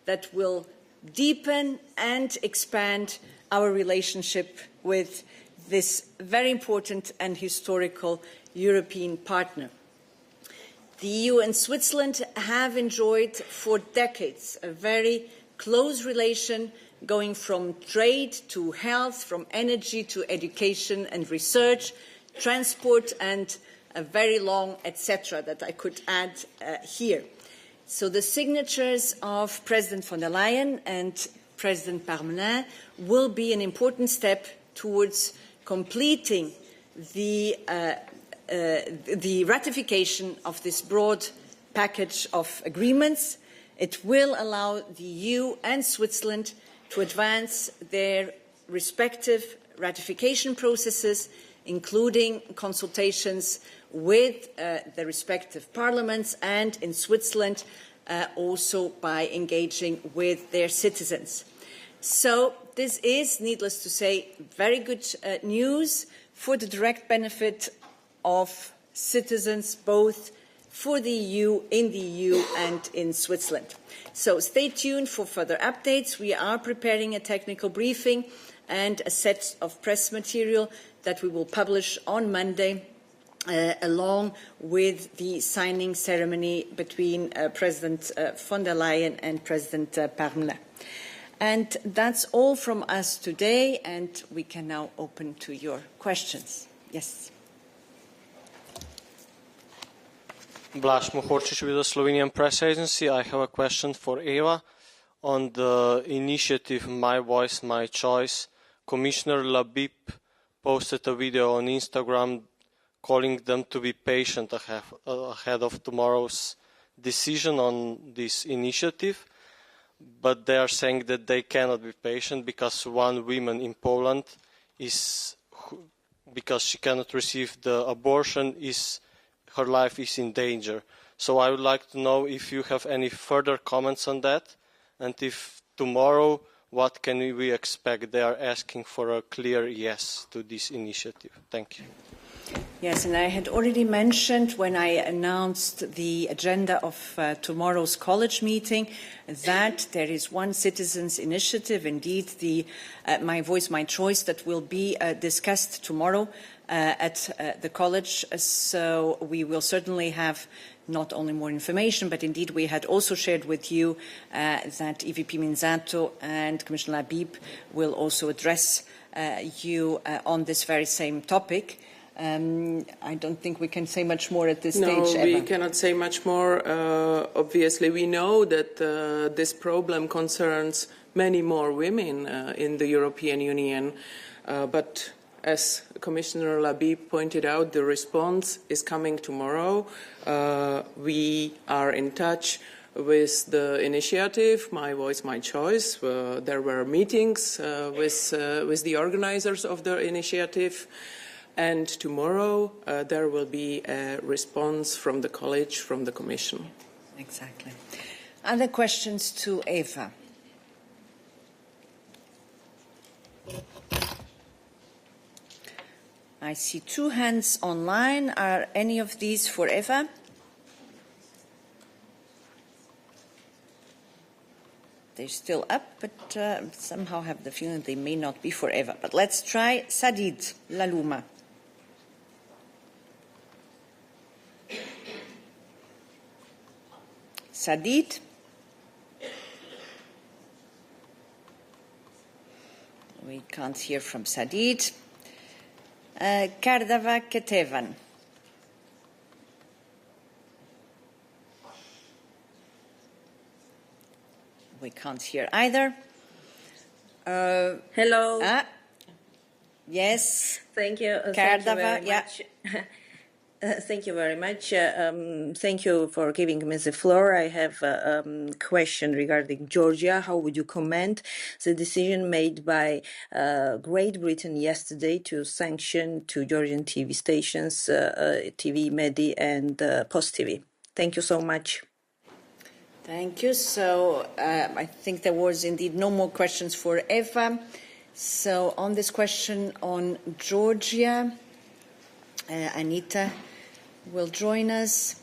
that will deepen and expand our relationship with this very important and historical European partner. The EU and Switzerland have enjoyed for decades a very close relation, going from trade to health, from energy to education and research, transport, and a very long etc. that I could add here. So the signatures of President von der Leyen and President Parmelin will be an important step towards completing the ratification of this broad package of agreements. It will allow the EU and Switzerland to advance their respective ratification processes, including consultations with the respective parliaments, and in Switzerland also by engaging with their citizens. So this is, needless to say, very good news for the direct benefit of citizens, both for the EU, in the EU and in Switzerland. So stay tuned for further updates. We are preparing a technical briefing and a set of press material that we will publish on Monday, along with the signing ceremony between President von der Leyen and President Parmelin. And that's all from us today, and we can now open to your questions. Yes. Blaž Mohorčič with the Slovenian Press Agency. I have a question for Eva on the initiative My Voice, My Choice. Commissioner Labib posted a video on Instagram calling them to be patient ahead of tomorrow's decision on this initiative, but they are saying that they cannot be patient because one woman in Poland because she cannot receive the abortion, her life is in danger. So I would like to know if you have any further comments on that, and if tomorrow, what can we expect? They are asking for a clear yes to this initiative. Thank you. Yes, and I had already mentioned when I announced the agenda of tomorrow's college meeting that there is one citizens' initiative, indeed the My Voice, My Choice, that will be discussed tomorrow at the college. So we will certainly have not only more information, but indeed we had also shared with you that EVP Minzato and Commissioner Labib will also address you on this very same topic. I don't think we can say much more at this stage. No, we cannot say much more. Obviously, we know that this problem concerns many more women in the European Union, but as Commissioner Labib pointed out, the response is coming tomorrow. We are in touch with the initiative, My Voice, My Choice. There were meetings with the organizers of the initiative. And tomorrow there will be a response from the college, from the Commission. Exactly. Other questions to Eva? I see two hands online. Are any of these for Eva? They're still up, but somehow have the feeling they may not be for Eva. But let's try Sadid Laluma. Sadid. We can't hear from Sadid. Kardava Ketevan. We can't hear either. Hello. Yes. Thank you. Kardava, yeah. Thank you very much. Thank you for giving me the floor. I have a question regarding Georgia. How would you comment the decision made by Great Britain yesterday to sanction two Georgian TV stations, TV Midday and Post TV? Thank you so much. Thank you. So I think there was indeed no more questions for Eva. So on this question on Georgia, Anita will join us.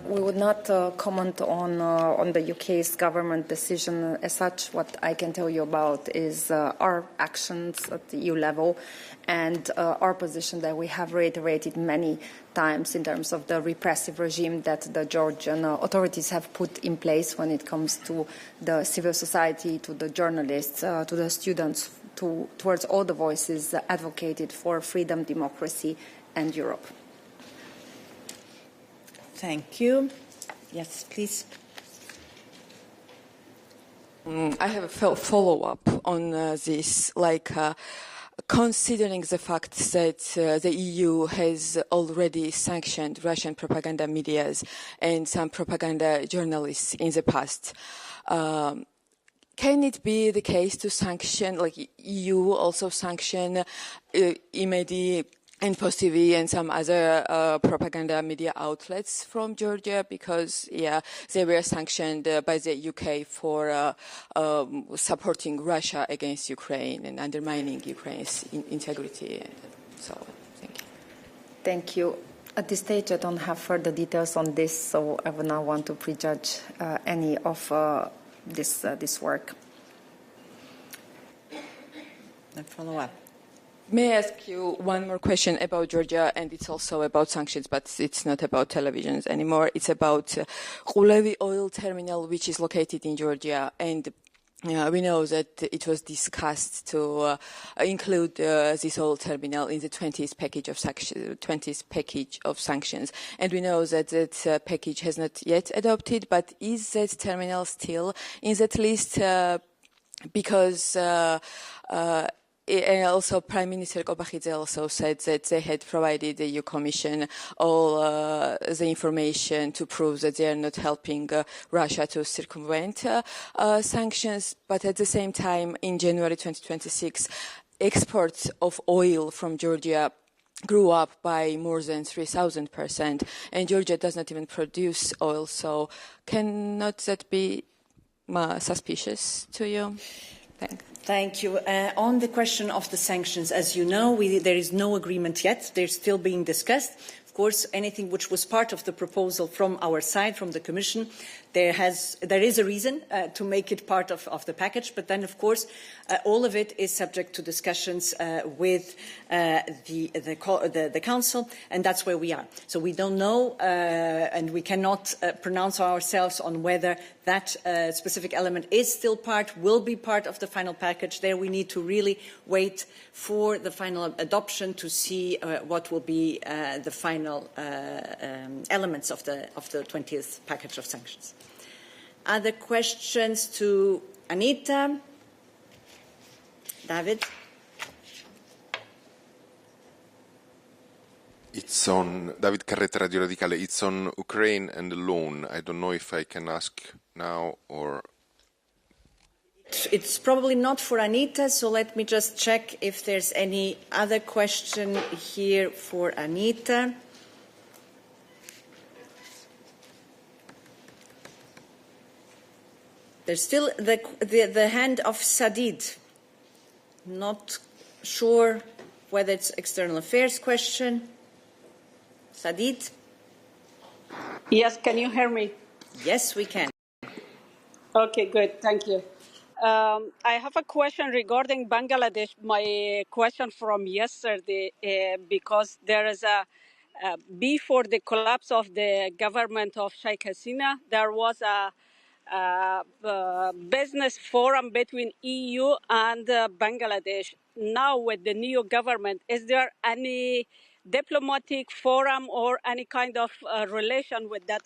We would not comment on the UK's government decision as such. What I can tell you about is our actions at the EU level and our position that we have reiterated many times in terms of the repressive regime that the Georgian authorities have put in place when it comes to the civil society, to the journalists, to the students, towards all the voices advocated for freedom, democracy and Europe. Thank you. Yes, please. I have a follow-up on this, considering the fact that the EU has already sanctioned Russian propaganda medias and some propaganda journalists in the past. Can it be the case to sanction, EU also sanction Midday and Post TV and some other propaganda media outlets from Georgia because, they were sanctioned by the UK for supporting Russia against Ukraine and undermining Ukraine's integrity. So, thank you. Thank you. At this stage, I don't have further details on this, so I would not want to prejudge any of this work. A follow-up. May I ask you one more question about Georgia, and it's also about sanctions, but it's not about televisions anymore. It's about Ghulevi oil terminal, which is located in Georgia, and we know that it was discussed to include this oil terminal in the 20th package of sanctions. And we know that that package has not yet adopted, but is that terminal still in that list? Because and also Prime Minister Kobakhidze also said that they had provided the EU Commission all the information to prove that they are not helping Russia to circumvent sanctions. But at the same time, in January 2026, exports of oil from Georgia grew up by more than 3,000%, and Georgia does not even produce oil. So cannot that be suspicious to you? Thanks. Thank you. On the question of the sanctions, as you know, there is no agreement yet. They're still being discussed. Of course, anything which was part of the proposal from our side, from the Commission, there is a reason to make it part of the package. But then, of course, all of it is subject to discussions with the Council, and that's where we are. So we don't know, and we cannot pronounce ourselves on whether that specific element is still will be part of the final package. There we need to really wait for the final adoption to see what will be the final elements of the 20th package of sanctions. Other questions to Anita? David? It's on David Carretta, Radio Radicale. It's on Ukraine and the loan. I don't know if I can ask now or... It's probably not for Anita, so let me just check if there's any other question here for Anita. There's still the hand of Sadid. Not sure whether it's external affairs question. Sadid? Yes, can you hear me? Yes, we can. Okay, good. Thank you. I have a question regarding Bangladesh. My question from yesterday, because there is before the collapse of the government of Sheikh Hasina, there was a business forum between EU and Bangladesh. Now with the new government, is there any diplomatic forum or any kind of relation with that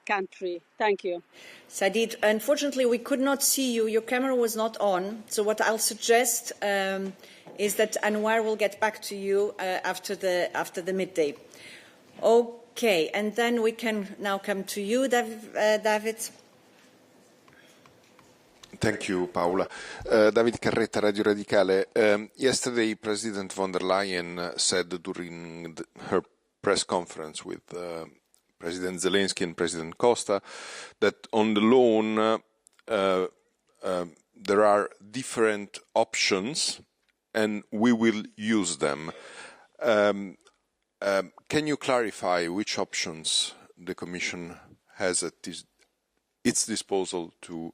country? Thank you. Sadid, unfortunately, we could not see you. Your camera was not on. So what I'll suggest is that Anwar will get back to you after the midday. Okay, and then we can now come to you, David. Thank you, Paula. David Carretta, Radio Radicale. Yesterday, President von der Leyen said during her press conference with President Zelensky and President Costa that on the loan there are different options and we will use them. Can you clarify which options the Commission has at its disposal to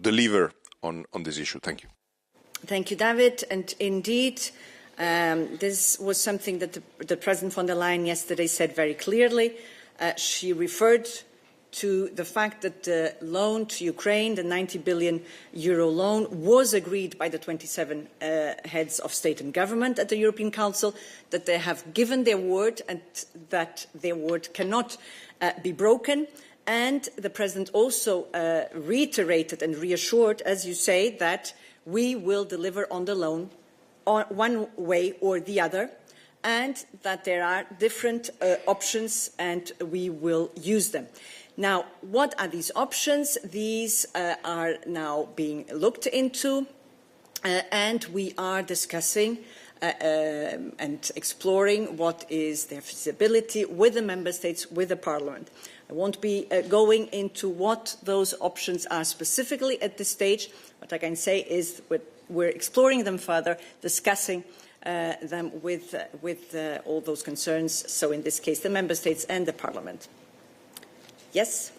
deliver on this issue. Thank you. Thank you, David. And indeed, this was something that the President von der Leyen yesterday said very clearly. She referred to the fact that the loan to Ukraine, the 90 billion euro loan, was agreed by the 27 heads of state and government at the European Council, that they have given their word and that their word cannot be broken. And the President also reiterated and reassured, as you say, that we will deliver on the loan one way or the other, and that there are different options and we will use them. Now, what are these options? These are now being looked into, and we are discussing and exploring what is their feasibility with the Member States, with the Parliament. I won't be going into what those options are specifically at this stage. What I can say is we're exploring them further, discussing them with all those concerns, so in this case the Member States and the Parliament. Yes?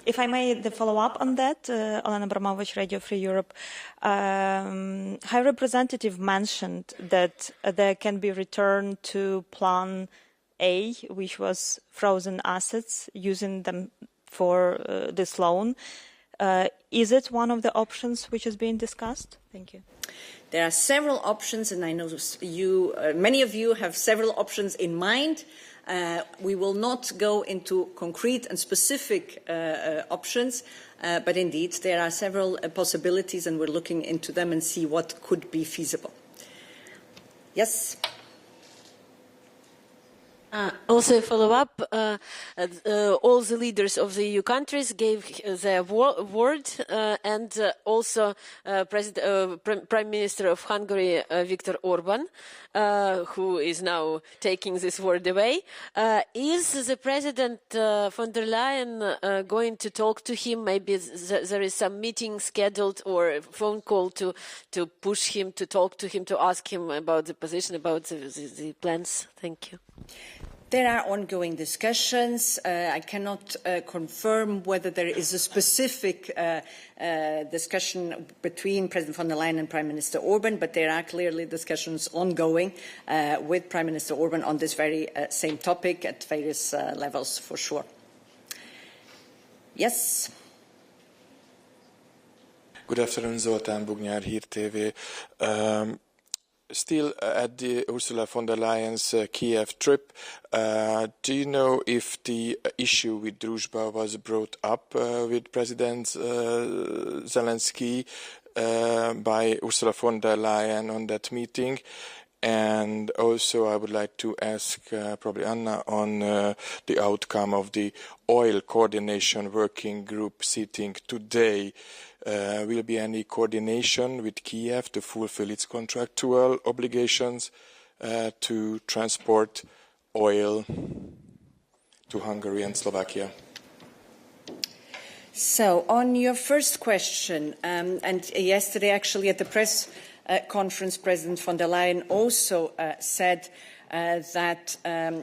If I may follow up on that, Olena Abramovich, Radio Free Europe, High Representative mentioned that there can be return to Plan A, which was frozen assets, using them for this loan. Is it one of the options which is being discussed? Thank you. There are several options, and I know many of you have several options in mind. We will not go into concrete and specific options, but indeed there are several possibilities, and we're looking into them and see what could be feasible. Yes? Also, follow up. All the leaders of the EU countries gave their word, and also Prime Minister of Hungary, Viktor Orban, who is now taking this word away. Is the President von der Leyen going to talk to him? Maybe there is some meeting scheduled or a phone call to push him, to talk to him, to ask him about the position, about the plans. Thank you. There are ongoing discussions. I cannot confirm whether there is a specific discussion between President von der Leyen and Prime Minister Orban, but there are clearly discussions ongoing with Prime Minister Orban on this very same topic at various levels, for sure. Yes? Good afternoon, Zoltán Bugnyár, Hír TV. Still at the Ursula von der Leyen's Kiev trip, do you know if the issue with Druzhba was brought up with President Zelensky by Ursula von der Leyen on that meeting? And also I would like to ask probably Anna on the outcome of the oil coordination working group sitting today. Will be any coordination with Kiev to fulfill its contractual obligations to transport oil to Hungary and Slovakia? So, on your first question, and yesterday actually at the press conference, President von der Leyen also said that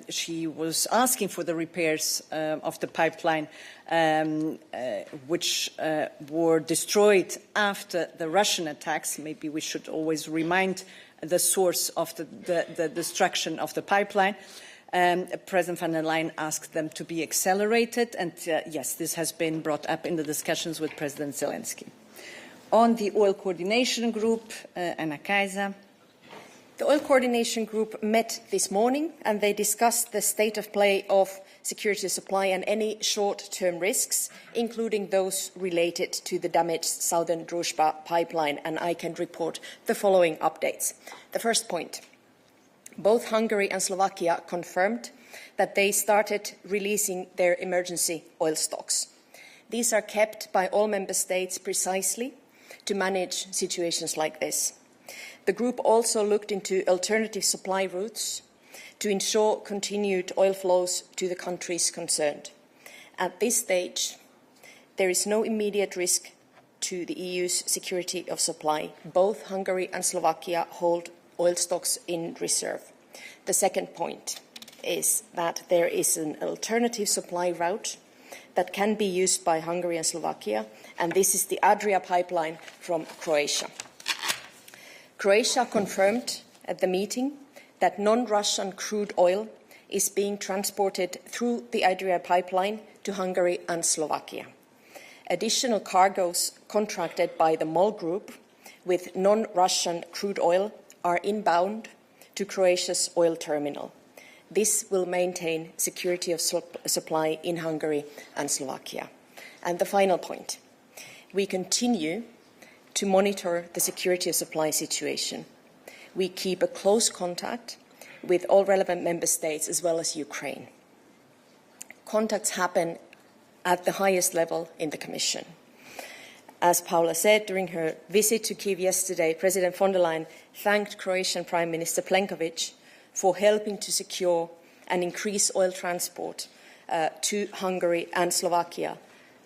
she was asking for the repairs of the pipeline which were destroyed after the Russian attacks. Maybe we should always remind the source of the destruction of the pipeline. President von der Leyen asked them to be accelerated, and yes, this has been brought up in the discussions with President Zelensky. On the oil coordination group, Anna Kaiser. The Oil Coordination Group met this morning and they discussed the state of play of security of supply and any short-term risks, including those related to the damaged southern Druzhba pipeline, and I can report the following updates. The first point, both Hungary and Slovakia confirmed that they started releasing their emergency oil stocks. These are kept by all member states precisely to manage situations like this. The group also looked into alternative supply routes to ensure continued oil flows to the countries concerned. At this stage, there is no immediate risk to the EU's security of supply. Both Hungary and Slovakia hold oil stocks in reserve. The second point is that there is an alternative supply route that can be used by Hungary and Slovakia, and this is the Adria pipeline from Croatia. Croatia confirmed at the meeting that non-Russian crude oil is being transported through the Adria pipeline to Hungary and Slovakia. Additional cargoes contracted by the MOL Group with non-Russian crude oil are inbound to Croatia's oil terminal. This will maintain security of supply in Hungary and Slovakia. And the final point, we continue to monitor the security of supply situation. We keep a close contact with all relevant member states as well as Ukraine. Contacts happen at the highest level in the Commission. As Paula said during her visit to Kyiv yesterday, President von der Leyen thanked Croatian Prime Minister Plenković for helping to secure and increase oil transport to Hungary and Slovakia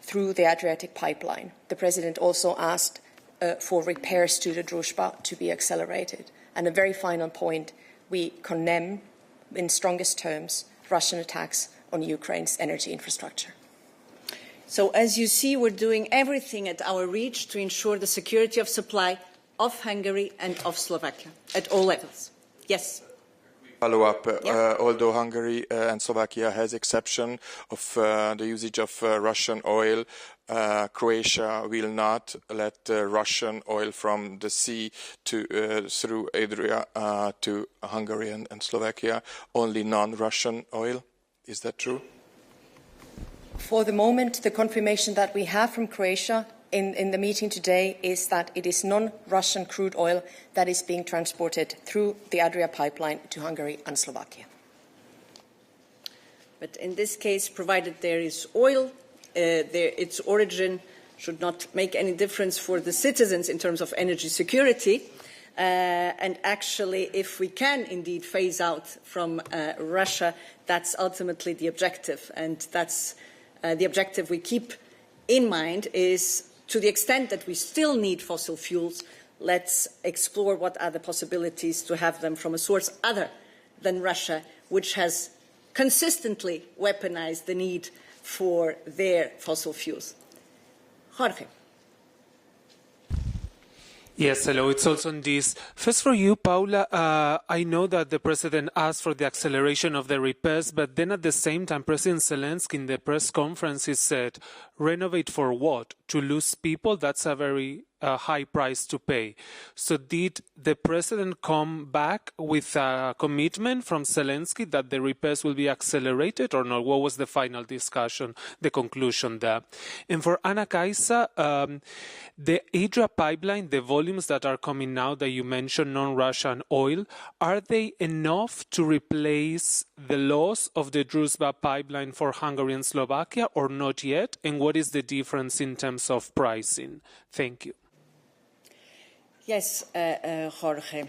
through the Adriatic pipeline. The President also asked for repairs to the Druzhba to be accelerated. And a very final point, we condemn in strongest terms Russian attacks on Ukraine's energy infrastructure. So as you see, we're doing everything at our reach to ensure the security of supply of Hungary and of Slovakia at all levels. Yes. Follow up, although Hungary and Slovakia has exception of the usage of Russian oil, Croatia will not let Russian oil from the sea through Adria to Hungary and Slovakia, only non-Russian oil. Is that true? For the moment, the confirmation that we have from Croatia in the meeting today is that it is non-Russian crude oil that is being transported through the Adria pipeline to Hungary and Slovakia. But in this case, provided there is oil, its origin should not make any difference for the citizens in terms of energy security. And actually, if we can indeed phase out from Russia, that's ultimately the objective. And that's the objective we keep in mind is, to the extent that we still need fossil fuels, let's explore what are the possibilities to have them from a source other than Russia, which has consistently weaponized the need for their fossil fuels. Jorge. Yes, hello. It's also on this. First for you, Paula, I know that the President asked for the acceleration of the repairs, but then at the same time, President Zelensky in the press conference he said, renovate for what? To lose people? That's a very high price to pay. So did the President come back with a commitment from Zelensky that the repairs will be accelerated or not? What was the final discussion, the conclusion there? And for Anna-Kaisa, the Adria pipeline, the volumes that are coming now that you mentioned, non-Russian oil, are they enough to replace the loss of the Druzhba pipeline for Hungary and Slovakia or not yet? And what is the difference in terms of pricing? Thank you. Yes, Jorge.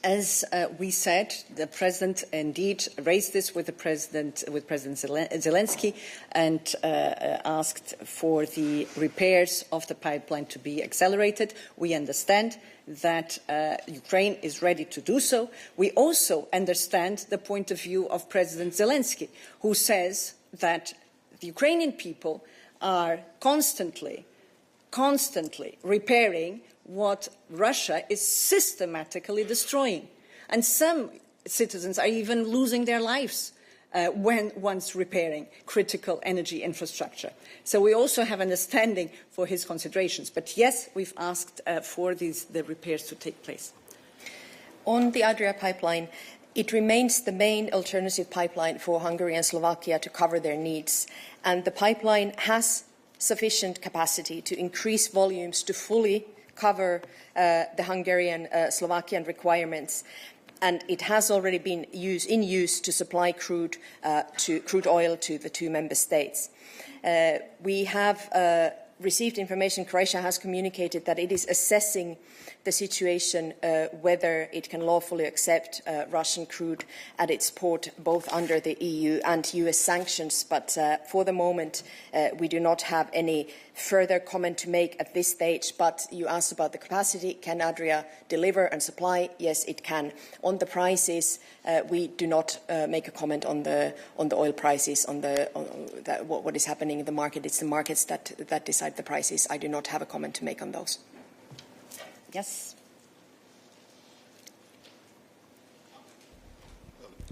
As we said, the President indeed raised this with President Zelensky and asked for the repairs of the pipeline to be accelerated. We understand that Ukraine is ready to do so. We also understand the point of view of President Zelensky, who says that the Ukrainian people are constantly repairing what Russia is systematically destroying. And some citizens are even losing their lives once repairing critical energy infrastructure. So we also have understanding for his considerations. But yes, we've asked for the repairs to take place. On the Adria pipeline, it remains the main alternative pipeline for Hungary and Slovakia to cover their needs. And the pipeline has sufficient capacity to increase volumes to fully cover the Hungarian Slovakian requirements, and it has already been in use to supply crude oil to the two member states. We have received information, Croatia has communicated that it is assessing the situation whether it can lawfully accept Russian crude at its port, both under the EU and US sanctions. But for the moment, we do not have any further comment to make at this stage. But you asked about the capacity. Can Adria deliver and supply? Yes, it can. On the prices, we do not make a comment on the oil prices, what is happening in the market. It's the markets that decide the prices. I do not have a comment to make on those. Yes.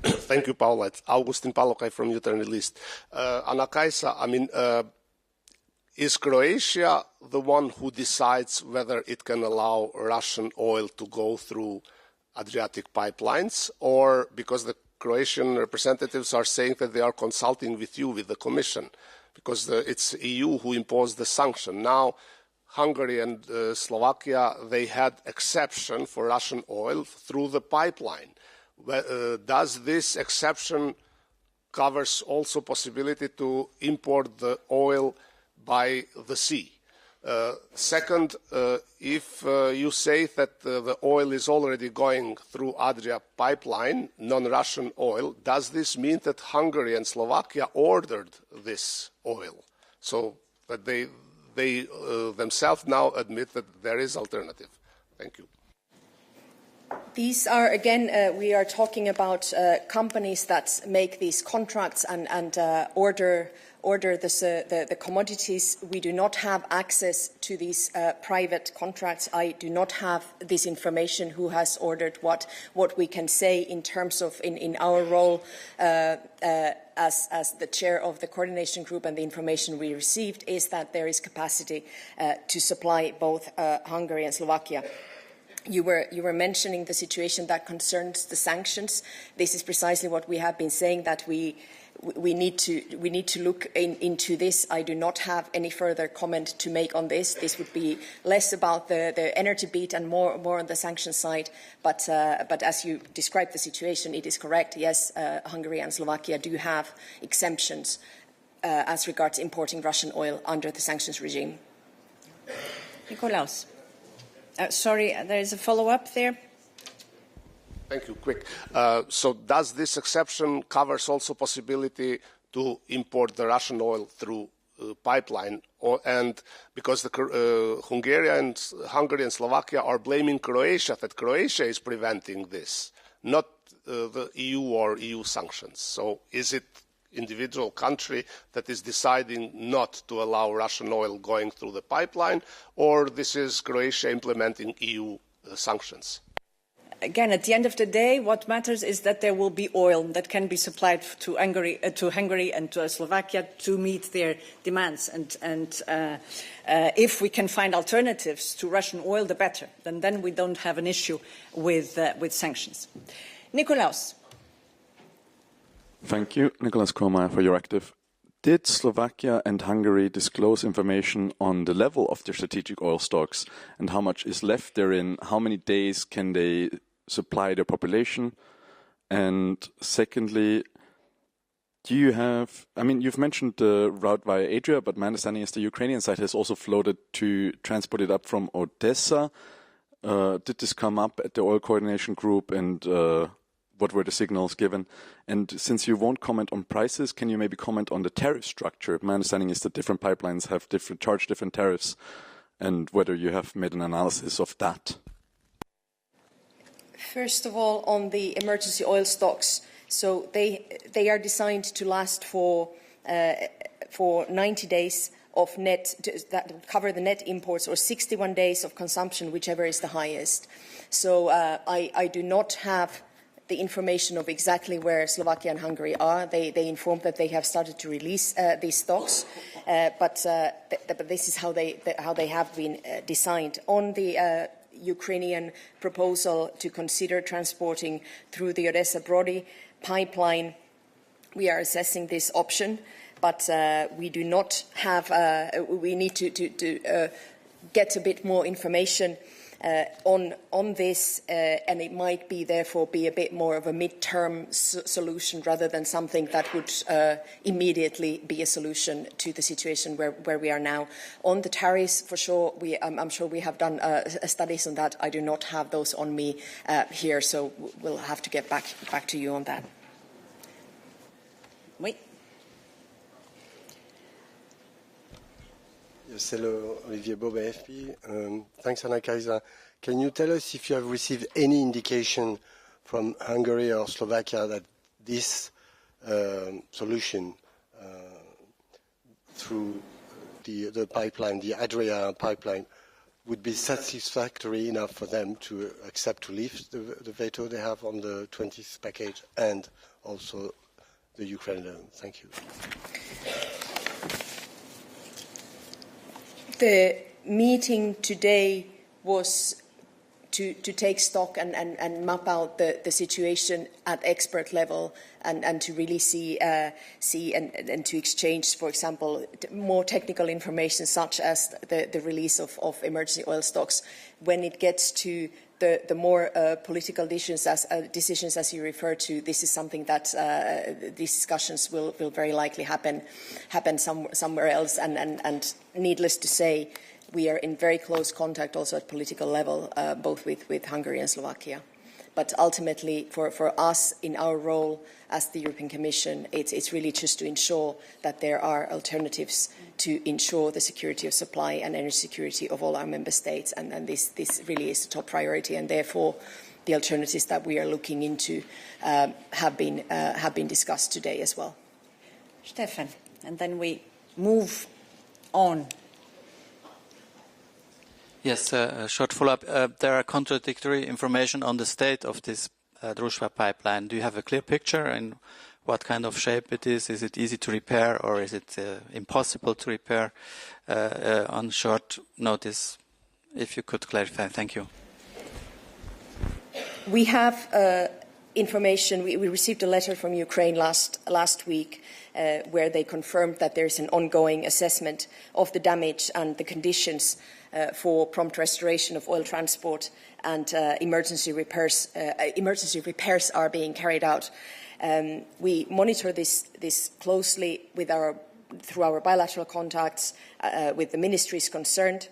Thank you, Paula. It's Augustin Palokai from Youth List. Anna-Kaisa, is Croatia the one who decides whether it can allow Russian oil to go through Adriatic pipelines, or because the Croatian representatives are saying that they are consulting with you, with the Commission, because it's EU who imposed the sanction. Now, Hungary and Slovakia, they had exception for Russian oil through the pipeline. Does this exception covers also possibility to import the oil by the sea? Second, if you say that the oil is already going through Adria pipeline, non-Russian oil, does this mean that Hungary and Slovakia ordered this oil, so that they themselves now admit that there is alternative? Thank you. These are, again, we are talking about companies that make these contracts and order the commodities. We do not have access to these private contracts. I do not have this information, who has ordered what. What we can say in terms of in our role as the chair of the coordination group, and the information we received, is that there is capacity to supply both Hungary and Slovakia. You were mentioning the situation that concerns the sanctions. This is precisely what we have been saying, that we need to look into this. I do not have any further comment to make on this. This would be less about the energy beat and more on the sanction side. But as you described the situation, it is correct. Yes, Hungary and Slovakia do have exemptions as regards importing Russian oil under the sanctions regime. Nikolaos. Sorry, there is a follow-up there. Thank you. Quick. So does this exception covers also possibility to import the Russian oil through pipeline? And because the Hungary and Slovakia are blaming Croatia, that Croatia is preventing this, not the EU or EU sanctions. So is it individual country that is deciding not to allow Russian oil going through the pipeline, or this is Croatia implementing EU sanctions? Again, at the end of the day, what matters is that there will be oil that can be supplied to Hungary and to Slovakia to meet their demands. And if we can find alternatives to Russian oil, the better. Then we don't have an issue with sanctions. Nikolaos. Thank you, Nicholas Kromeyer, for your active. Did Slovakia and Hungary disclose information on the level of their strategic oil stocks and how much is left therein? How many days can they supply their population? And secondly, do you have, you've mentioned the route via Adria, but my understanding is the Ukrainian side has also floated to transport it up from Odessa. Did this come up at the oil coordination group, and what were the signals given? And since you won't comment on prices, can you maybe comment on the tariff structure? My understanding is that different pipelines have charge different tariffs, and whether you have made an analysis of that. First of all, on the emergency oil stocks, so they are designed to last for 90 days of net, that cover the net imports, or 61 days of consumption, whichever is the highest. So I do not have the information of exactly where Slovakia and Hungary are. They informed that they have started to release these stocks, but this is how they have been designed. On the Ukrainian proposal to consider transporting through the Odessa-Brody pipeline, we are assessing this option, but we do not have. We need to get a bit more information on this, and it might be therefore be a bit more of a mid-term solution rather than something that would immediately be a solution to the situation where we are now. On the tariffs, for sure, I'm sure we have done studies on that. I do not have those on me here, so we'll have to get back to you on that. Oui. Yes, hello, Olivier Bob, AFP. Thanks, Anna-Kaisa. Can you tell us if you have received any indication from Hungary or Slovakia that this solution through the pipeline, the Adria pipeline, would be satisfactory enough for them to accept to lift the veto they have on the 20th package and also the Ukraine loan? Thank you. The meeting today was to take stock and map out the situation at expert level and to really see and to exchange, for example, more technical information such as the release of emergency oil stocks. When it gets to the more political decisions as you refer to, this is something that these discussions will very likely happen somewhere else. And needless to say, we are in very close contact also at political level, both with Hungary and Slovakia. But ultimately, for us in our role as the European Commission, it's really just to ensure that there are alternatives to ensure the security of supply and energy security of all our member states. And this really is the top priority. And therefore, the alternatives that we are looking into have been discussed today as well. Stefan, and then we move on. Yes, a short follow-up. There are contradictory information on the state of this Druzhba pipeline. Do you have a clear picture and what kind of shape it is? Is it easy to repair or is it impossible to repair on short notice? If you could clarify. Thank you. We have information. We received a letter from Ukraine last week where they confirmed that there is an ongoing assessment of the damage and the conditions for prompt restoration of oil transport, and emergency repairs are being carried out. We monitor this closely through our bilateral contacts with the ministries concerned.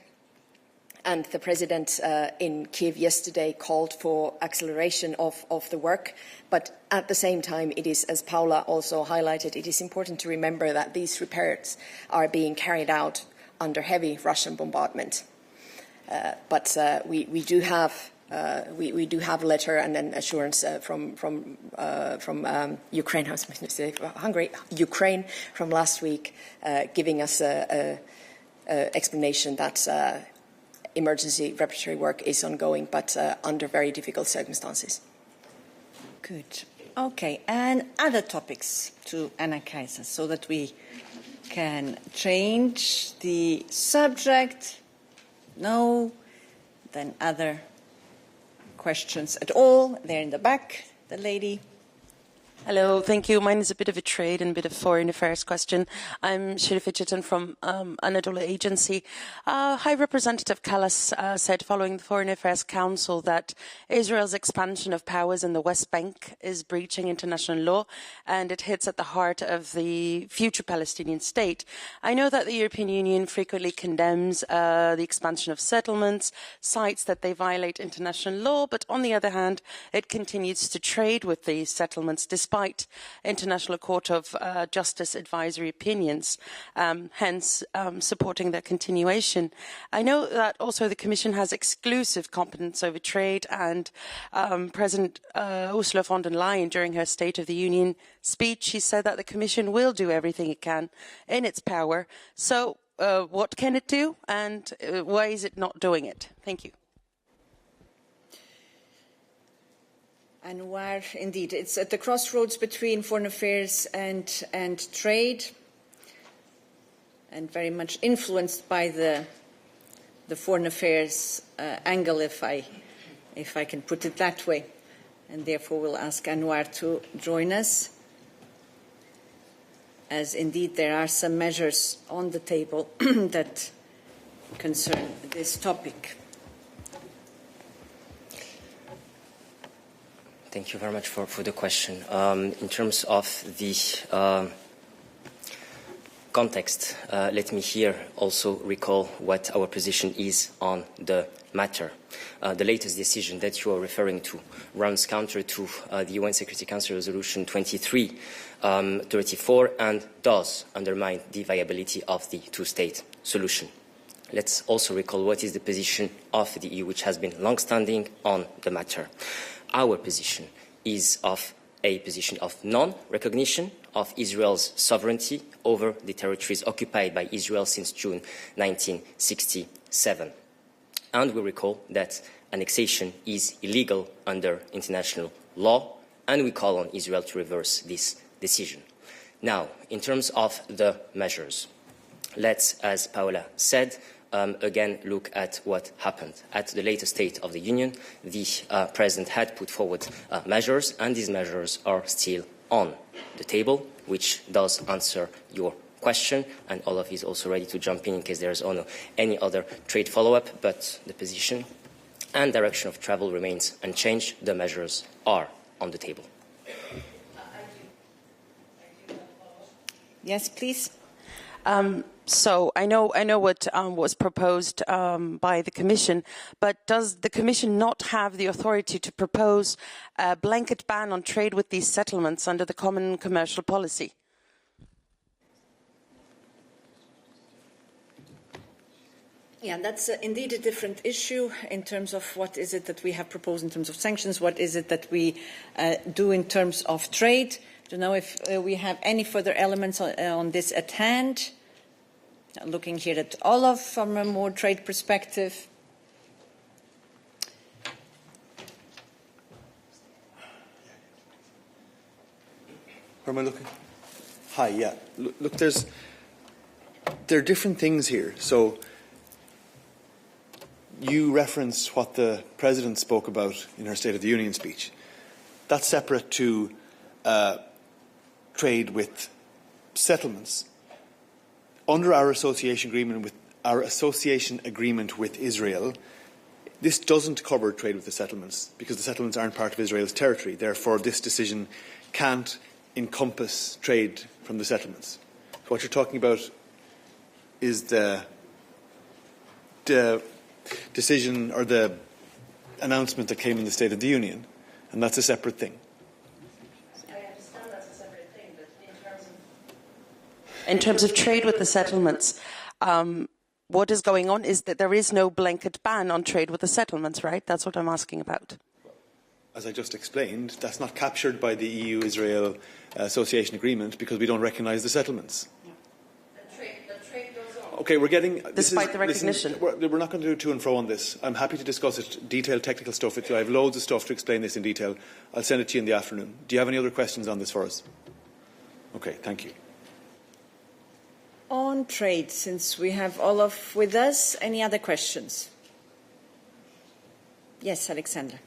And the President in Kiev yesterday called for acceleration of the work. But at the same time, it is, as Paula also highlighted, it is important to remember that these repairs are being carried out under heavy Russian bombardment. But we do have a letter and an assurance from Ukraine. I was going to say Hungary, Ukraine from last week, giving us an explanation that emergency reparatory work is ongoing, but under very difficult circumstances. Good. Okay, and other topics to Anna-Kaisa so that we can change the subject. No. Then other questions at all. There in the back, the lady. Hello, thank you. Mine is a bit of a trade and a bit of foreign affairs question. I'm Sherifa Chitan from Anadolu Agency. High Representative Kallas said following the Foreign Affairs Council that Israel's expansion of powers in the West Bank is breaching international law and it hits at the heart of the future Palestinian state. I know that the European Union frequently condemns the expansion of settlements, cites that they violate international law, but on the other hand, it continues to trade with these settlements despite International Court of Justice advisory opinions, hence supporting their continuation. I know that also the Commission has exclusive competence over trade, and President Ursula von der Leyen, during her State of the Union speech, she said that the Commission will do everything it can in its power. So what can it do, and why is it not doing it? Thank you. And where, indeed, it's at the crossroads between foreign affairs and trade, and very much influenced by the foreign affairs angle, if I can put it that way. And therefore, we'll ask Anwar to join us, as indeed there are some measures on the table that concern this topic. Thank you very much for the question. In terms of the context, let me here also recall what our position is on the matter. The latest decision that you are referring to runs counter to the UN Security Council Resolution 2334 and does undermine the viability of the two-state solution. Let's also recall what is the position of the EU, which has been long-standing on the matter. Our position is of a position of non-recognition of Israel's sovereignty over the territories occupied by Israel since June 1967. And we recall that annexation is illegal under international law, and we call on Israel to reverse this decision. Now, in terms of the measures, let's, as Paola said, again look at what happened. At the latest State of the Union, the President had put forward measures, and these measures are still on the table, which does answer your question, and Olaf is also ready to jump in case there is any other trade follow-up, but the position and direction of travel remains unchanged. The measures are on the table. Yes, please. So I know what was proposed by the Commission, but does the Commission not have the authority to propose a blanket ban on trade with these settlements under the common commercial policy? Yeah, that's indeed a different issue in terms of what is it that we have proposed in terms of sanctions, what is it that we do in terms of trade. I don't know if we have any further elements on this at hand. Looking here at Olaf from a more trade perspective. Where am I looking? Hi, yeah. Look, there are different things here. So you reference what the President spoke about in her State of the Union speech. That's separate to trade with settlements. Under our association agreement with Israel, this doesn't cover trade with the settlements because the settlements aren't part of Israel's territory. Therefore, this decision can't encompass trade from the settlements. So what you're talking about is the decision or the announcement that came in the State of the Union, and that's a separate thing. In terms of trade with the settlements, what is going on is that there is no blanket ban on trade with the settlements, right? That's what I'm asking about. As I just explained, that's not captured by the EU-Israel Association Agreement because we don't recognise the settlements. Yeah. The trade goes on. Okay, we're getting... Despite the recognition. We're not going to do to and fro on this. I'm happy to discuss it, detailed technical stuff with you. I have loads of stuff to explain this in detail. I'll send it to you in the afternoon. Do you have any other questions on this for us? Okay, thank you. On trade, since we have Olaf with us, any other questions? Yes, Alexander.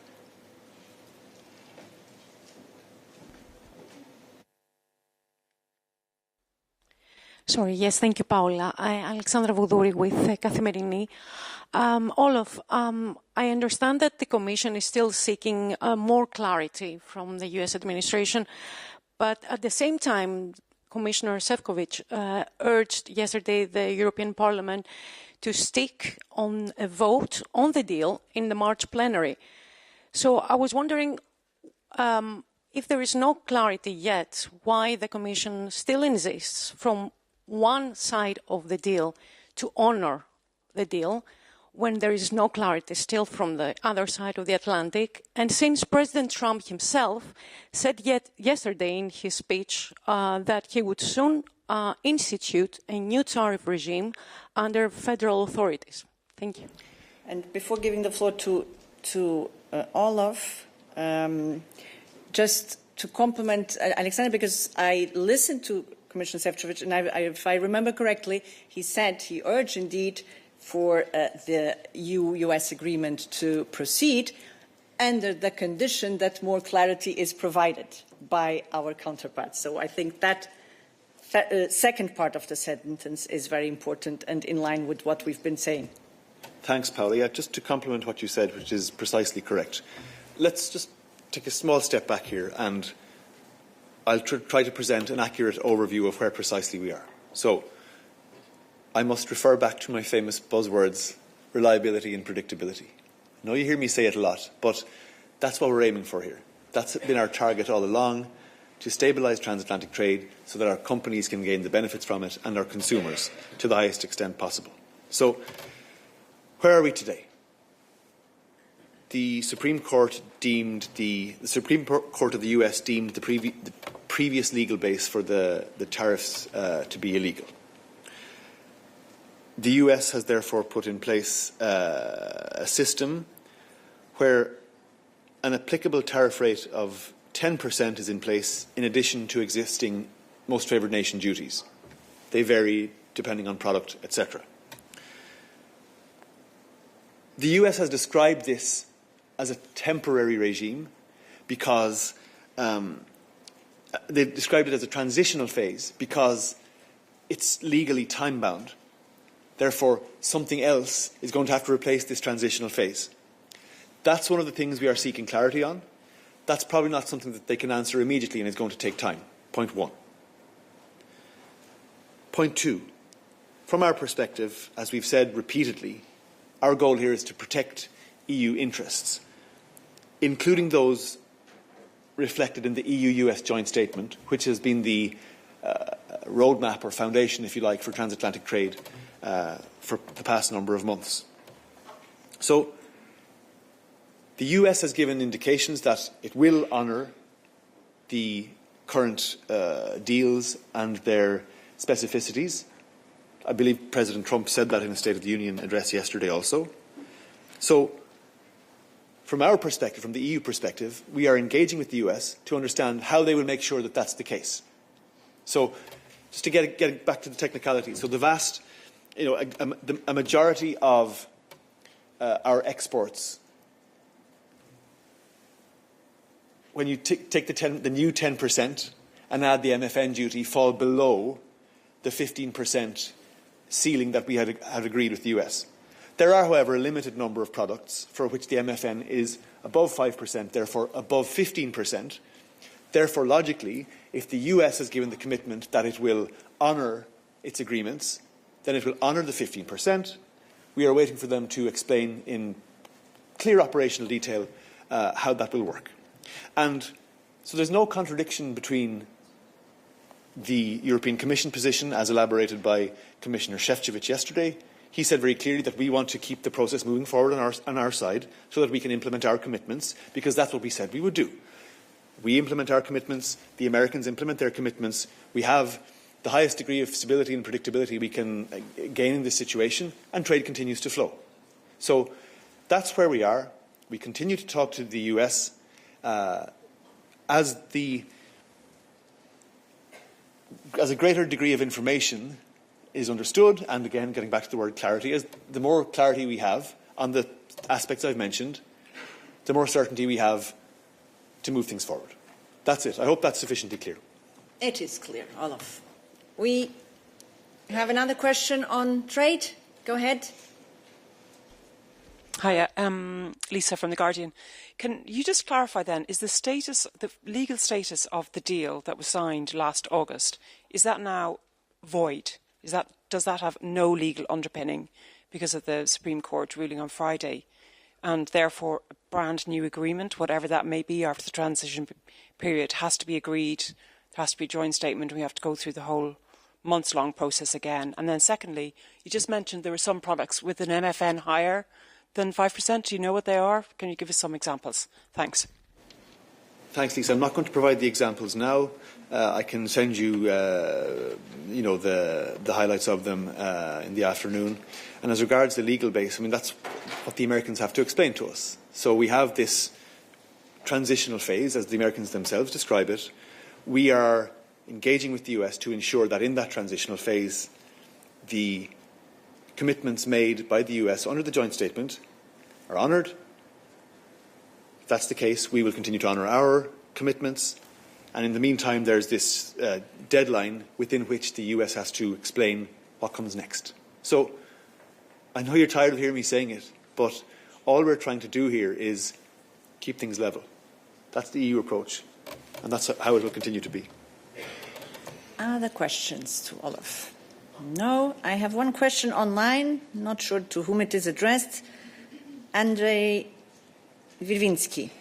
Sorry, yes, thank you, Paola. Alexandra Voudouri with Kathimerini. Olaf, I understand that the Commission is still seeking more clarity from the US administration, but at the same time, Commissioner Šefčovič urged yesterday the European Parliament to stick on a vote on the deal in the March plenary. So I was wondering if there is no clarity yet, why the Commission still insists from one side of the deal to honour the deal when there is no clarity still from the other side of the Atlantic. And since President Trump himself said yesterday in his speech that he would soon institute a new tariff regime under federal authorities. Thank you. And before giving the floor to Olaf, just to compliment Alexander, because I listened to Commissioner Šefčovič, and if I remember correctly, he urged indeed for the EU-US agreement to proceed under the condition that more clarity is provided by our counterparts. So I think that second part of the sentence is very important and in line with what we've been saying. Thanks, Paola. Yeah, just to complement what you said, which is precisely correct. Let's just take a small step back here, and I'll try to present an accurate overview of where precisely we are. So, I must refer back to my famous buzzwords, reliability and predictability. I know you hear me say it a lot, but that's what we're aiming for here. That's been our target all along, to stabilise transatlantic trade so that our companies can gain the benefits from it and our consumers to the highest extent possible. So, where are we today? The Supreme Court of the US deemed the previous legal base for the tariffs to be illegal. The US has therefore put in place a system where an applicable tariff rate of 10% is in place in addition to existing most favoured nation duties. They vary depending on product, etc. The US has described this as a temporary regime because they described it as a transitional phase because it's legally time-bound. Therefore, something else is going to have to replace this transitional phase. That's one of the things we are seeking clarity on. That's probably not something that they can answer immediately and it's going to take time. Point one. Point two. From our perspective, as we've said repeatedly, our goal here is to protect EU interests, including those reflected in the EU-US joint statement, which has been the roadmap or foundation, if you like, for transatlantic trade for the past number of months. So, the US has given indications that it will honour the current deals and their specificities. I believe President Trump said that in a State of the Union address yesterday also. So, from our perspective, from the EU perspective, we are engaging with the US to understand how they will make sure that that's the case. So, just to get back to the technicality, so the vast, a majority of our exports, when you take the new 10% and add the MFN duty, fall below the 15% ceiling that we had agreed with the US. There are, however, a limited number of products for which the MFN is above 5%, therefore above 15%. Therefore, logically, if the US has given the commitment that it will honour its agreements, then it will honour the 15%. We are waiting for them to explain in clear operational detail how that will work. And so there's no contradiction between the European Commission position as elaborated by Commissioner Šefčovič yesterday. He said very clearly that we want to keep the process moving forward on our side so that we can implement our commitments, because that's what we said we would do. We implement our commitments, the Americans implement their commitments. We have the highest degree of stability and predictability we can gain in this situation, and trade continues to flow. So that's where we are. We continue to talk to the US as a greater degree of information is understood, and again, getting back to the word clarity, as the more clarity we have on the aspects I've mentioned, the more certainty we have to move things forward. That's it. I hope that's sufficiently clear. It is clear, Olaf. We have another question on trade. Go ahead. Hi, Lisa from The Guardian. Can you just clarify then, is the legal status of the deal that was signed last August, is that now void? Does that have no legal underpinning because of the Supreme Court ruling on Friday? And therefore, a brand new agreement, whatever that may be after the transition period, has to be agreed. There has to be a joint statement. We have to go through the whole months-long process again. And then secondly, you just mentioned there were some products with an MFN higher than 5%. Do you know what they are? Can you give us some examples? Thanks. Thanks, Lisa. I'm not going to provide the examples now. I can send you, the highlights of them in the afternoon. And as regards the legal base, I mean, that's what the Americans have to explain to us. So we have this transitional phase, as the Americans themselves describe it. We are engaging with the US to ensure that in that transitional phase, the commitments made by the US under the joint statement are honoured. If that's the case, we will continue to honour our commitments. And in the meantime, there's this deadline within which the US has to explain what comes next. So I know you're tired of hearing me saying it, but all we're trying to do here is keep things level. That's the EU approach, and that's how it will continue to be. Other questions to Olaf? No. I have one question online, not sure to whom it is addressed. Andrzej Wirwinski.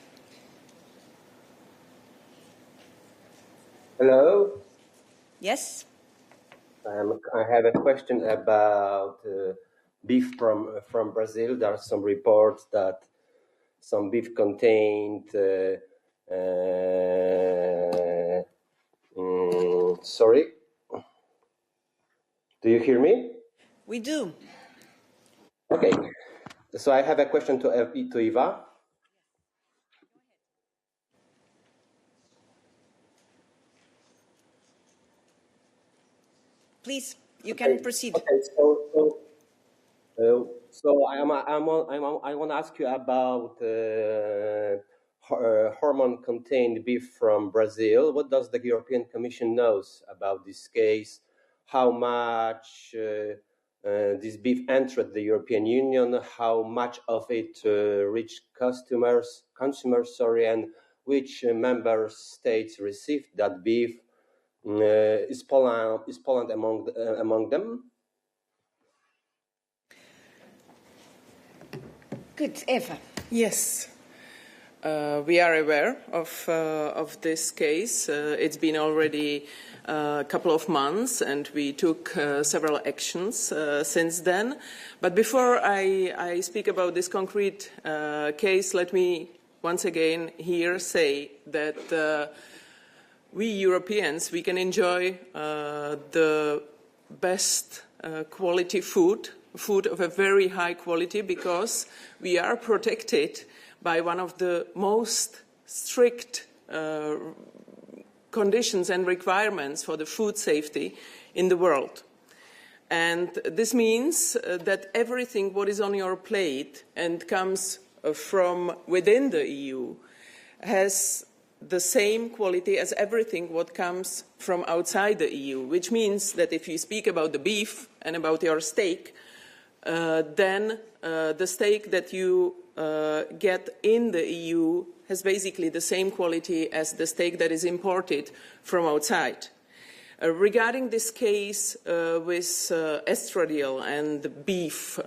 Hello. Yes. I have a question about beef from Brazil. There are some reports that some beef contained. Sorry. Do you hear me? We do. Okay. So I have a question to Eva. Please, you can proceed. Okay, so I want to ask you about hormone-contained beef from Brazil. What does the European Commission knows about this case? How much this beef entered the European Union? How much of it reached consumers? And which member states received that beef? Is Poland among them? Good, Eva. Yes, we are aware of this case. It's been already a couple of months, and we took several actions since then. But before I speak about this concrete case, let me once again here say that we Europeans, we can enjoy the best quality food of a very high quality, because we are protected by one of the most strict conditions and requirements for the food safety in the world. And this means that everything what is on your plate and comes from within the EU has the same quality as everything what comes from outside the EU, which means that if you speak about the beef and about your steak, then the steak that you get in the EU has basically the same quality as the steak that is imported from outside. Regarding this case with estradiol and the beef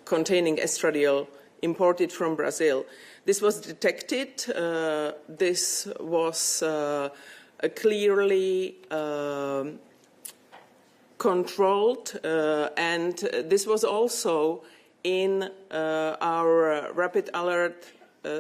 containing estradiol imported from Brazil, this was detected. This was clearly controlled, and this was also in our rapid alert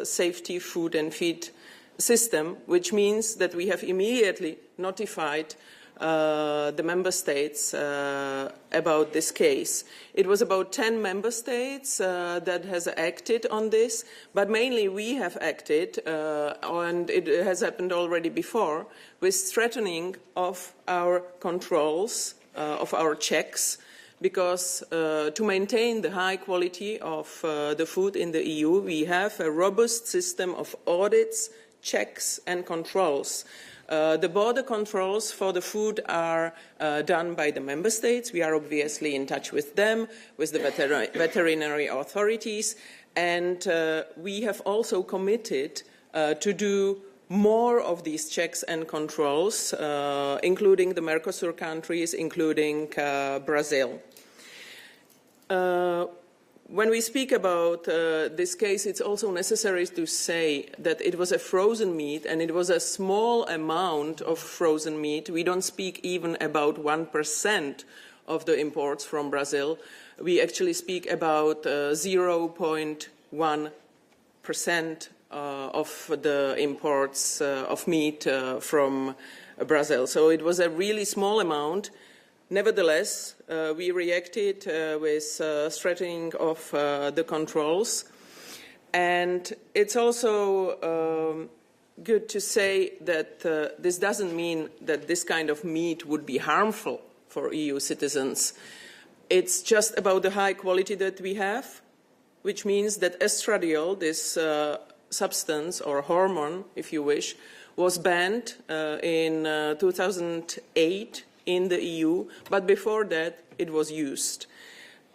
safety food and feed system, which means that we have immediately notified the member states about this case. It was about 10 member states that has acted on this, but mainly we have acted, and it has happened already before, with strengthening of our controls, of our checks, because to maintain the high quality of the food in the EU, we have a robust system of audits, checks and controls. The border controls for the food are done by the member states. We are obviously in touch with them, with the veterinary authorities, and we have also committed to do more of these checks and controls, including the Mercosur countries, including Brazil. When we speak about this case, it's also necessary to say that it was a frozen meat, and it was a small amount of frozen meat. We don't speak even about 1% of the imports from Brazil. We actually speak about 0.1% of the imports of meat from Brazil. So it was a really small amount. Nevertheless, we reacted with strengthening of the controls. And it's also good to say that this doesn't mean that this kind of meat would be harmful for EU citizens. It's just about the high quality that we have, which means that estradiol, this substance or hormone, if you wish, was banned in 2008 in the EU, but before that it was used.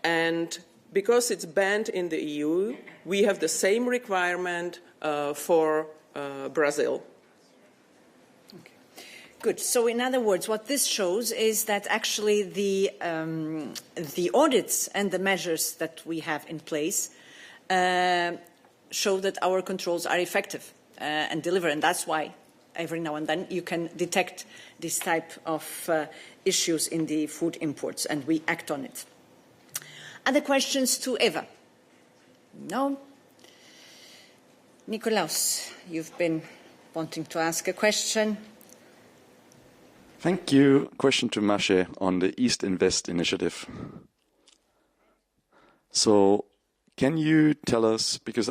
And because it's banned in the EU, we have the same requirement for Brazil. Good. So, in other words, what this shows is that actually the audits and the measures that we have in place show that our controls are effective and deliver, and that's why every now and then you can detect this type of issues in the food imports, and we act on it. Other questions to Eva? No? Nikolaus, you've been wanting to ask a question. Thank you. Question to Maciej on the EastInvest initiative. So, can you tell us, because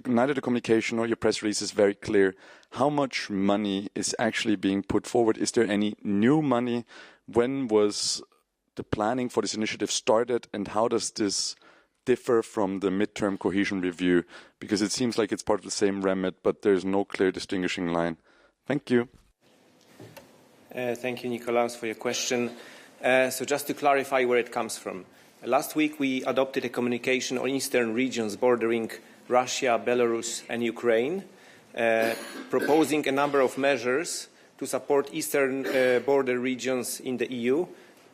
neither the communication nor your press release is very clear, how much money is actually being put forward? Is there any new money? When was the planning for this initiative started, and how does this differ from the midterm cohesion review? Because it seems like it's part of the same remit, but there's no clear distinguishing line. Thank you. Thank you, Nikolaus, for your question. So just to clarify where it comes from. Last week, we adopted a communication on eastern regions bordering Russia, Belarus, and Ukraine, proposing a number of measures to support eastern border regions in the EU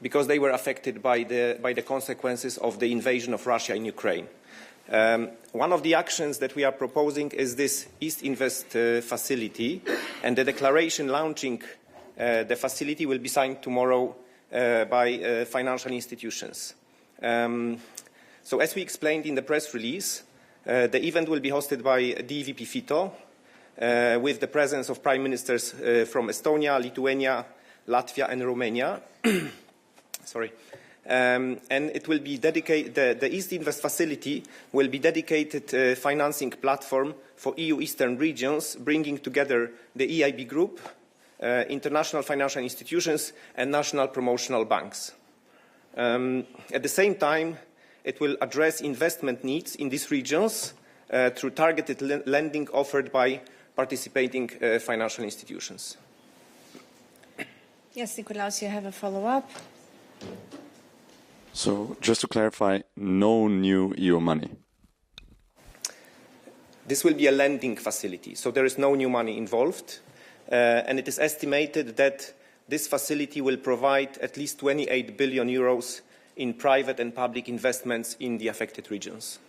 because they were affected by the consequences of the invasion of Russia in Ukraine. One of the actions that we are proposing is this EastInvest facility, and the declaration launching the facility will be signed tomorrow by financial institutions. So as we explained in the press release, the event will be hosted by DVP Fito with the presence of prime ministers from Estonia, Lithuania, Latvia and Romania. Sorry. And it will be dedicated, the EastInvest facility will be dedicated financing platform for EU Eastern regions, bringing together the EIB group, international financial institutions and national promotional banks. At the same time, it will address investment needs in these regions through targeted lending offered by participating financial institutions. Yes, Nikolaus, you have a follow-up? So, just to clarify, no new EU money? This will be a lending facility, so there is no new money involved. And it is estimated that this facility will provide at least 28 billion euros in private and public investments in the affected regions.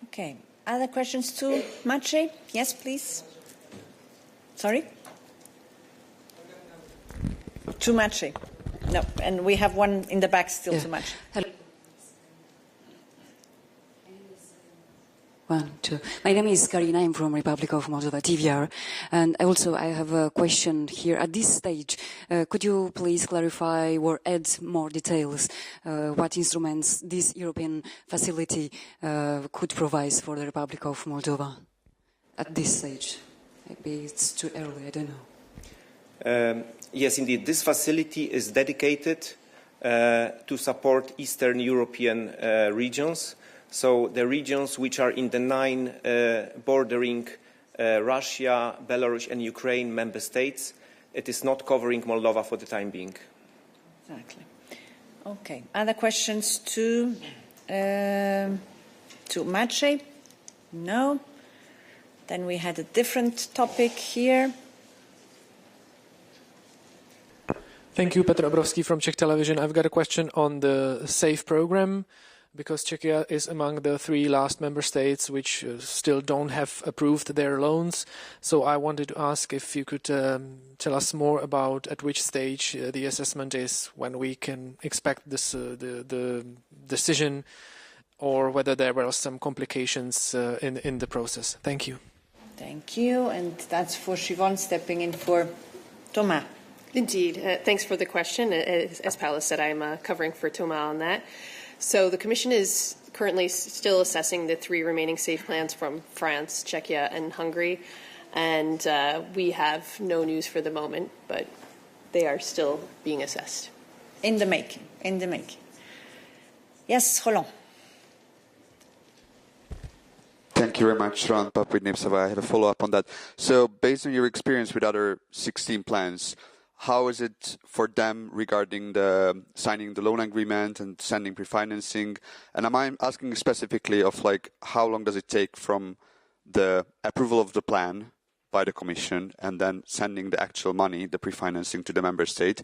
Okay. Other questions to Maciej? Yes, please. Sorry? To Maciej. No, and we have one in the back still to Maciej. Hello. One, two. My name is Karina. I'm from Republic of Moldova, TVR. And also I have a question here. At this stage, could you please clarify or add more details what instruments this European facility could provide for the Republic of Moldova at this stage? Maybe it's too early, I don't know. Yes, indeed. This facility is dedicated to support Eastern European regions. So the regions which are in the 9 bordering Russia, Belarus and Ukraine member states, it is not covering Moldova for the time being. Exactly. Okay. Other questions to Maciej? No. Then we had a different topic here. Thank you, Petr Obrovský from Czech Television. I've got a question on the SAFE program, because Czechia is among the 3 last member states which still don't have approved their loans. So I wanted to ask if you could tell us more about at which stage the assessment is, when we can expect this, the decision, or whether there were some complications in the process. Thank you. Thank you. And that's for Siobhan, stepping in for Thomas. Indeed. Thanks for the question. As Paula said, I'm covering for Thomas on that. So the Commission is currently still assessing the 3 remaining SAFE plans from France, Czechia, and Hungary. And we have no news for the moment, but they are still being assessed. In the making, in the making. Yes, Roland. Thank you very much, Roland Pap with Nipsava. I have a follow-up on that. So based on your experience with other 16 plans, how is it for them regarding the signing the loan agreement and sending pre-financing? And am I asking specifically of like how long does it take from the approval of the plan by the Commission and then sending the actual money, the pre-financing, to the member state.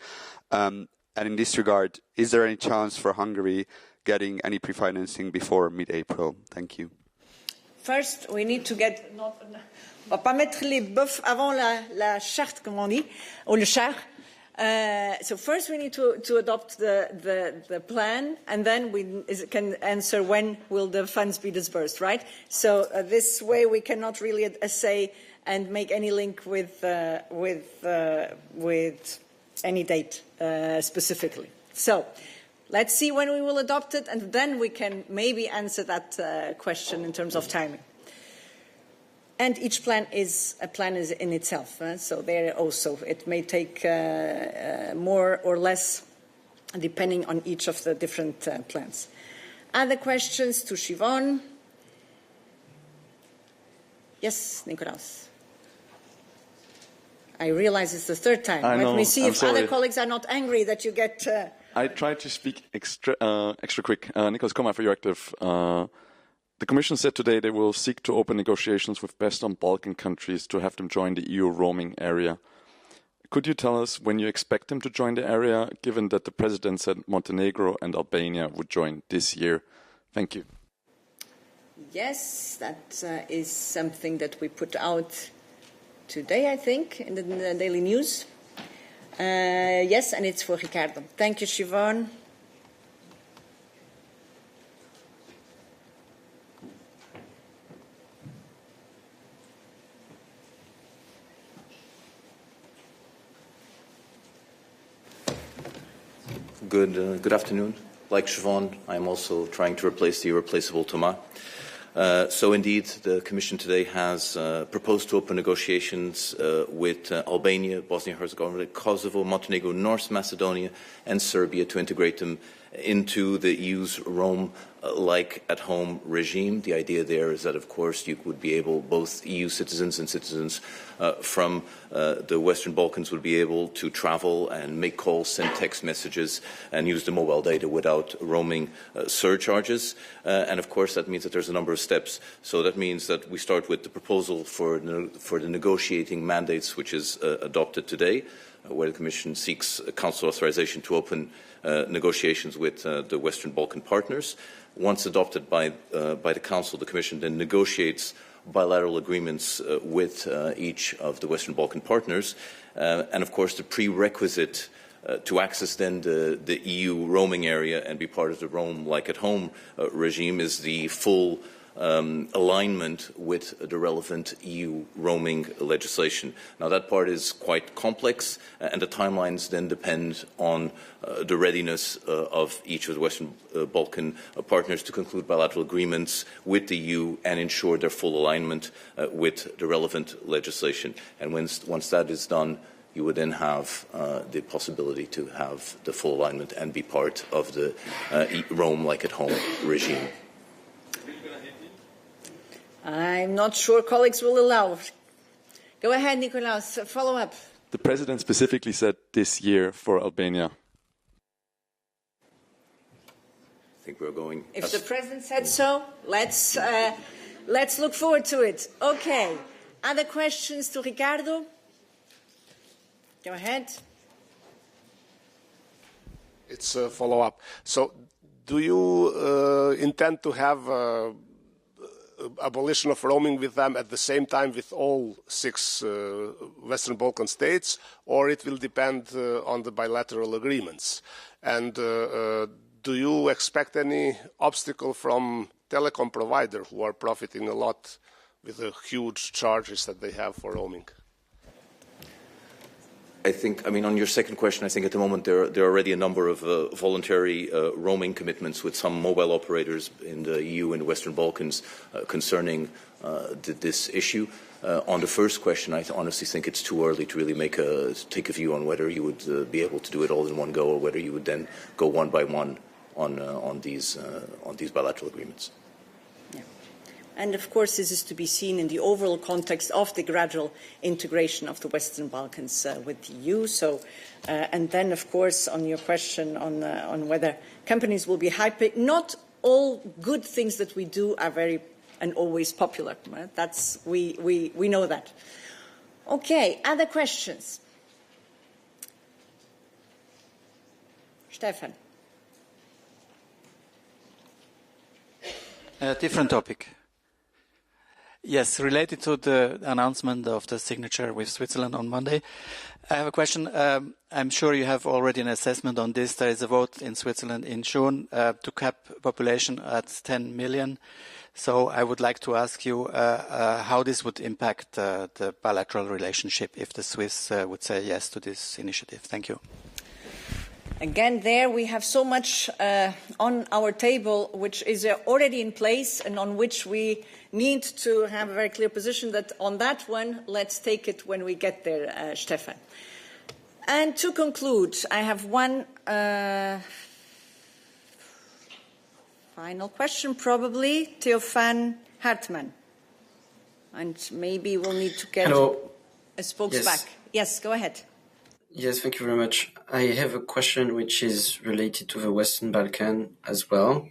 And in this regard, is there any chance for Hungary getting any pre-financing before mid-April? Thank you. First, we need to get... On va pas mettre les bœufs avant la charte, comme on dit, ou le char. So first we need to adopt the plan, and then we can answer when will the funds be disbursed, right? So this way we cannot really say and make any link with any date specifically. So let's see when we will adopt it, and then we can maybe answer that question in terms of timing. And each plan is in itself. So there also, it may take more or less depending on each of the different plans. Other questions to Siobhan? Yes, Nikolaos. I realize it's the third time. Let me see if other colleagues are not angry that you get... I try to speak extra quick. Nicholas Koma for Euractiv. The Commission said today they will seek to open negotiations with Western Balkan countries to have them join the EU roaming area. Could you tell us when you expect them to join the area, given that the President said Montenegro and Albania would join this year? Thank you. Yes, that is something that we put out today, I think, in the Daily News. Yes, and it's for Ricardo. Thank you, Siobhan. Good afternoon. Like Siobhan, I'm also trying to replace the irreplaceable Thomas. So indeed, the Commission today has proposed to open negotiations with Albania, Bosnia-Herzegovina, Kosovo, Montenegro, North Macedonia and Serbia to integrate them into the EU's Rome like at home regime. The idea there is that, of course, you would be able, both EU citizens and citizens from the Western Balkans would be able to travel and make calls, send text messages and use the mobile data without roaming surcharges. And of course, that means that there's a number of steps. So that means that we start with the proposal for the negotiating mandates, which is adopted today, where the Commission seeks Council authorization to open negotiations with the Western Balkan partners. Once adopted by the Council, the Commission then negotiates bilateral agreements with each of the Western Balkan partners. And of course, the prerequisite to access then the EU roaming area and be part of the Roam like at home regime is the full alignment with the relevant EU roaming legislation. Now that part is quite complex and the timelines then depend on the readiness of each of the Western Balkan partners to conclude bilateral agreements with the EU and ensure their full alignment with the relevant legislation. And once that is done, you would then have the possibility to have the full alignment and be part of the Roam like at home regime. I'm not sure colleagues will allow. Go ahead, Nikolaos, follow up. The President specifically said this year for Albania. I think we're going... If the President said so, let's look forward to it. Okay. Other questions to Ricardo? Go ahead. It's a follow-up. So do you intend to have abolition of roaming with them at the same time with all 6 Western Balkan states, or it will depend on the bilateral agreements? And do you expect any obstacle from telecom provider who are profiting a lot with the huge charges that they have for roaming? I mean, on your second question, I think at the moment there are already a number of voluntary roaming commitments with some mobile operators in the EU and the Western Balkans concerning this issue. On the first question, I honestly think it's too early to really take a view on whether you would be able to do it all in one go or whether you would then go one by one on these bilateral agreements. And of course, this is to be seen in the overall context of the gradual integration of the Western Balkans with the EU. So, and then, of course, on your question on whether companies will be hyping, not all good things that we do are very and always popular. We know that. Okay, other questions? Stefan. A different topic. Yes, related to the announcement of the signature with Switzerland on Monday. I have a question. I'm sure you have already an assessment on this. There is a vote in Switzerland in June to cap population at 10 million. So I would like to ask you how this would impact the bilateral relationship if the Swiss would say yes to this initiative. Thank you. Again, there we have so much on our table which is already in place and on which we need to have a very clear position that on that one, let's take it when we get there, Stefan. And to conclude, I have one final question, probably, Theophan Hartmann. And maybe we'll need to get a spokes back. Yes, go ahead. Yes, thank you very much. I have a question which is related to the Western Balkans as well,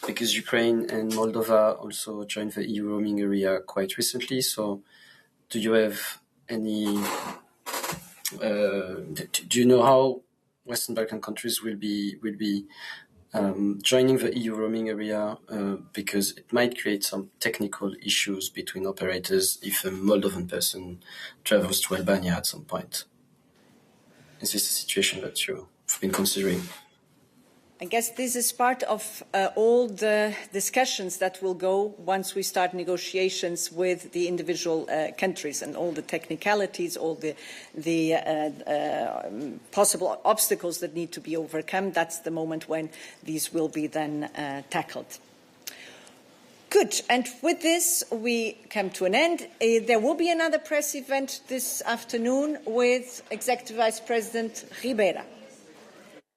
because Ukraine and Moldova also joined the EU roaming area quite recently. So do you have any, do you know how Western Balkan countries will be joining the EU roaming area, because it might create some technical issues between operators if a Moldovan person travels to Albania at some point? Is this a situation that you've been considering? I guess this is part of all the discussions that will go once we start negotiations with the individual countries, and all the technicalities, all the possible obstacles that need to be overcome. That's the moment when these will be then tackled. Good. And with this, we come to an end. There will be another press event this afternoon with Executive Vice President Ribeira.